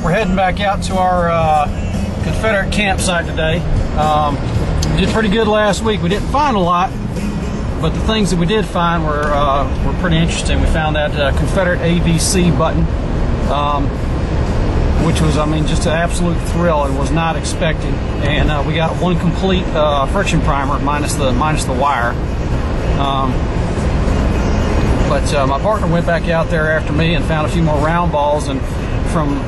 We're heading back out to our Confederate campsite today. We did pretty good last week. We didn't find a lot, but the things that we did find were pretty interesting. We found that Confederate ABC button, which was, I mean, just an absolute thrill and was not expected. And we got one complete friction primer minus the wire. But my partner went back out there after me and found a few more round balls, and from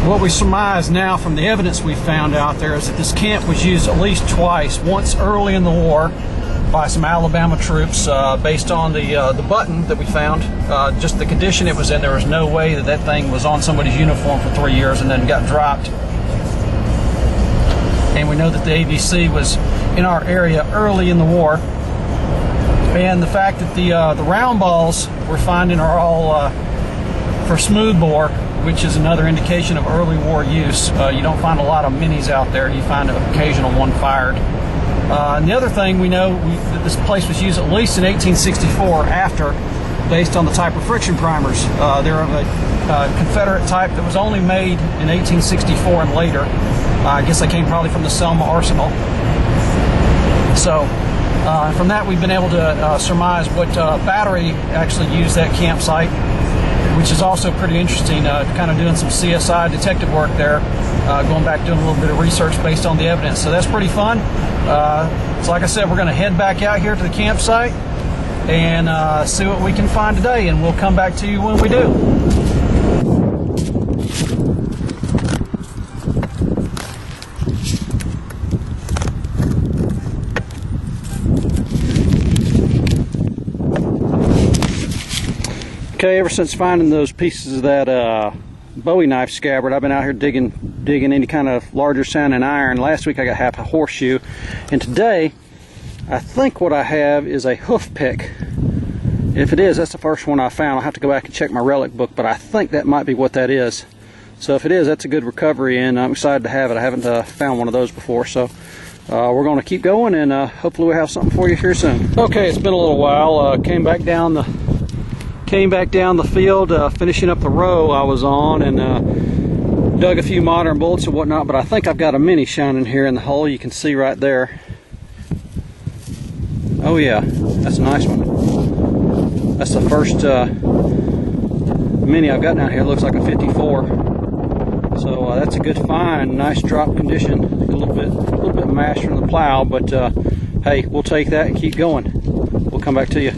what we surmise now from the evidence we found out there is that this camp was used at least twice, once early in the war by some Alabama troops based on the button that we found. Just the condition it was in, there was no way that that thing was on somebody's uniform for 3 years and then got dropped. And we know that the ABC was in our area early in the war. And the fact that the round balls we're finding are all for smoothbore, which is another indication of early war use. You don't find a lot of minis out there. You find an occasional one fired. And the other thing we know that this place was used at least in 1864 after, based on the type of friction primers. They're of a Confederate type that was only made in 1864 and later. I guess they came probably from the Selma Arsenal. So from that we've been able to surmise what battery actually used that campsite, which is also pretty interesting, kind of doing some CSI detective work there, going back doing a little bit of research based on the evidence. So that's pretty fun. So like I said, we're going to head back out here to the campsite and see what we can find today, and we'll come back to you when we do. Okay, ever since finding those pieces of that Bowie knife scabbard, I've been out here digging any kind of larger sounding iron. Last week I got half a horseshoe, and today I think what I have is a hoof pick. If it is, that's the first one I found. I'll have to go back and check my relic book, but I think that might be what that is. So if it is, that's a good recovery, and I'm excited to have it. I haven't found one of those before, so we're going to keep going, and hopefully we'll have something for you here soon. Okay, it's been a little while. Came back down the field, finishing up the row I was on, and dug a few modern bullets and whatnot, but I think I've got a mini shining here in the hole. You can see right there. Oh yeah, that's a nice one. That's the first mini I've got down here. It looks like a 54. So that's a good find. Nice drop condition. A little bit mashed from the plow, but hey, we'll take that and keep going. We'll come back to you.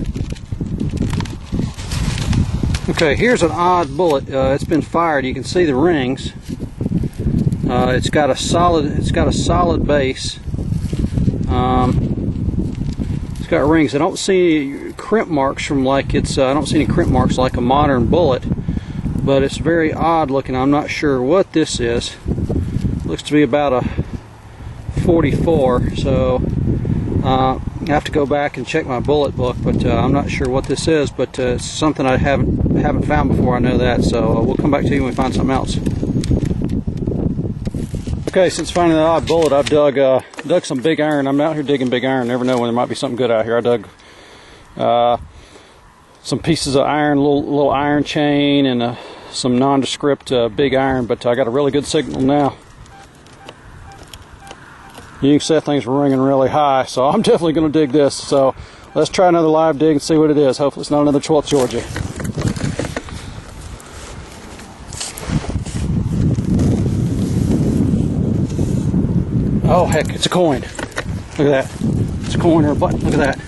Okay, here's an odd bullet. It's been fired. You can see the rings. It's got a solid base. It's got rings. I don't see any crimp marks from I don't see any crimp marks like a modern bullet, but it's very odd looking. I'm not sure what this is. Looks to be about a 44. So I have to go back and check my bullet book, but I'm not sure what this is, but it's something I haven't found before, I know that, so we'll come back to you when we find something else. Okay, since finding that odd bullet, I've dug some big iron. I'm out here digging big iron. Never know when there might be something good out here. I dug some pieces of iron, little iron chain, and some nondescript big iron, but I got a really good signal now. You can see that thing's ringing really high, so I'm definitely going to dig this. So let's try another live dig and see what it is. Hopefully it's not another 12th Georgia. Oh heck, it's a coin. Look at that. It's a coin or a button. Look at that.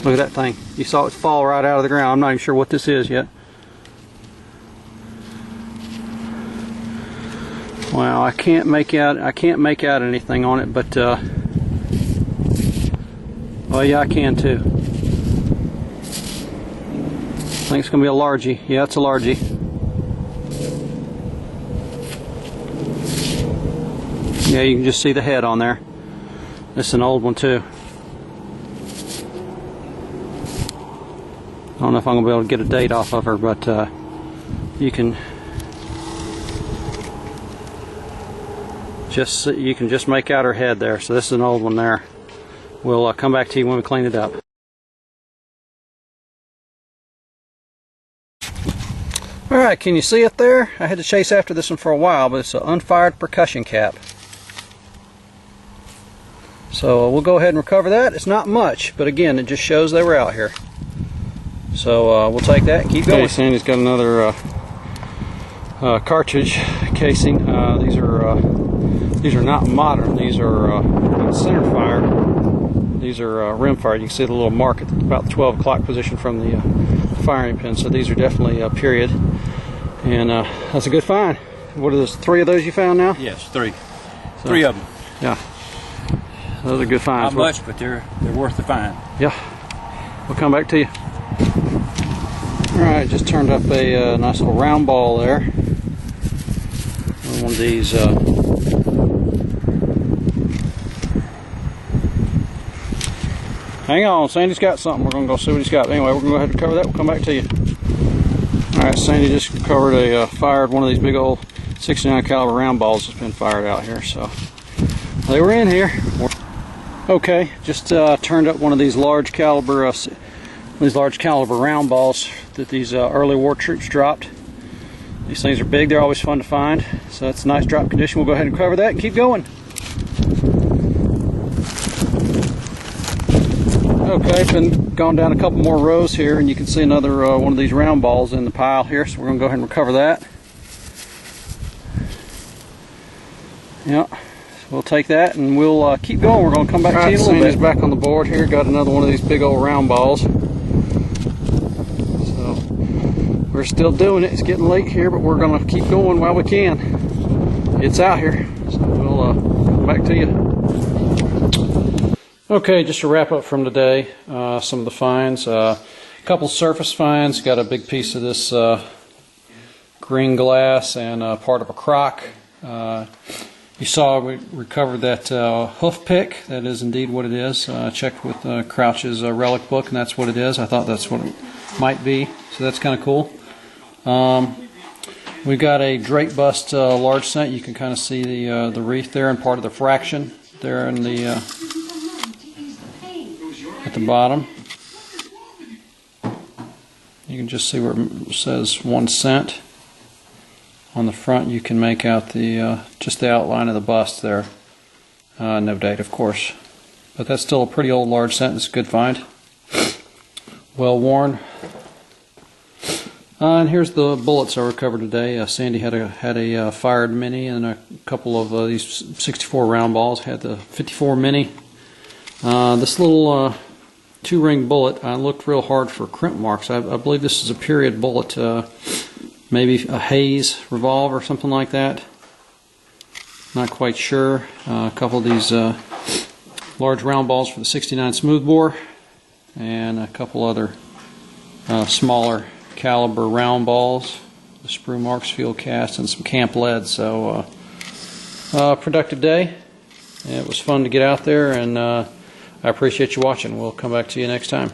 Look at that thing. You saw it fall right out of the ground. I'm not even sure what this is yet. Wow, I can't make out anything on it, but oh yeah, I can too. I think it's gonna be a largie. Yeah, it's a largie. Yeah, you can just see the head on there. This is an old one too. I don't know if I'm gonna be able to get a date off of her, but you can just make out her head there. So this is an old one there. We'll come back to you when we clean it up. Alright, can you see it there? I had to chase after this one for a while, but it's an unfired percussion cap. So we'll go ahead and recover that. It's not much, but again, it just shows they were out here. So we'll take that and keep going. Okay, Sandy's got another cartridge casing. These are not modern. These are not center fire. These are rim fire. You can see the little mark at about the 12 o'clock position from the firing pin. So these are definitely period. And that's a good find. What are those? 3 of those you found now? Yes, 3. So, 3 of them. Yeah. Those are good finds. Not much, but they're worth the find. Yeah. We'll come back to you. Alright, just turned up a nice little round ball there. One of these hang on, Sandy's got something. We're going to go see what he's got. Anyway, we're going to go ahead and cover that. We'll come back to you. Alright, Sandy just fired one of these big old 69 caliber round balls that's been fired out here. So they were in here. Okay, just turned up one of these large caliber round balls that these early war troops dropped. These things are big. They're always fun to find. So that's a nice drop condition. We'll go ahead and cover that and keep going. Okay, been gone down a couple more rows here, and you can see another one of these round balls in the pile here. So we're going to go ahead and recover that. Yeah. We'll take that and we'll keep going. We're going to come back to you in a little bit. Back on the board here. Got another one of these big old round balls. So we're still doing it. It's getting late here, but we're going to keep going while we can. It's out here. So we'll come back to you. Okay, just to wrap up from today, some of the finds. A couple surface finds. Got a big piece of this green glass and part of a crock. You saw we recovered that hoof pick. That is indeed what it is. Checked with Crouch's Relic book, and that's what it is. I thought that's what it might be, so that's kind of cool. We've got a Drake bust large cent. You can kind of see the reef there and part of the fraction there in the at the bottom. You can just see where it says 1 cent. On the front, you can make out the just the outline of the bust there. No date, of course, but that's still a pretty old large cent. It's a good find, well worn. And here's the bullets I recovered today. Sandy had a fired mini and a couple of these 64 round balls. Had the 54 mini. This little 2-ring bullet. I looked real hard for crimp marks. I believe this is a period bullet. Maybe a Hayes revolver or something like that. Not quite sure. A couple of these large round balls for the 69 smoothbore, and a couple other smaller caliber round balls, the sprue marks, field cast, and some camp lead. So productive day. It was fun to get out there, and I appreciate you watching. We'll come back to you next time.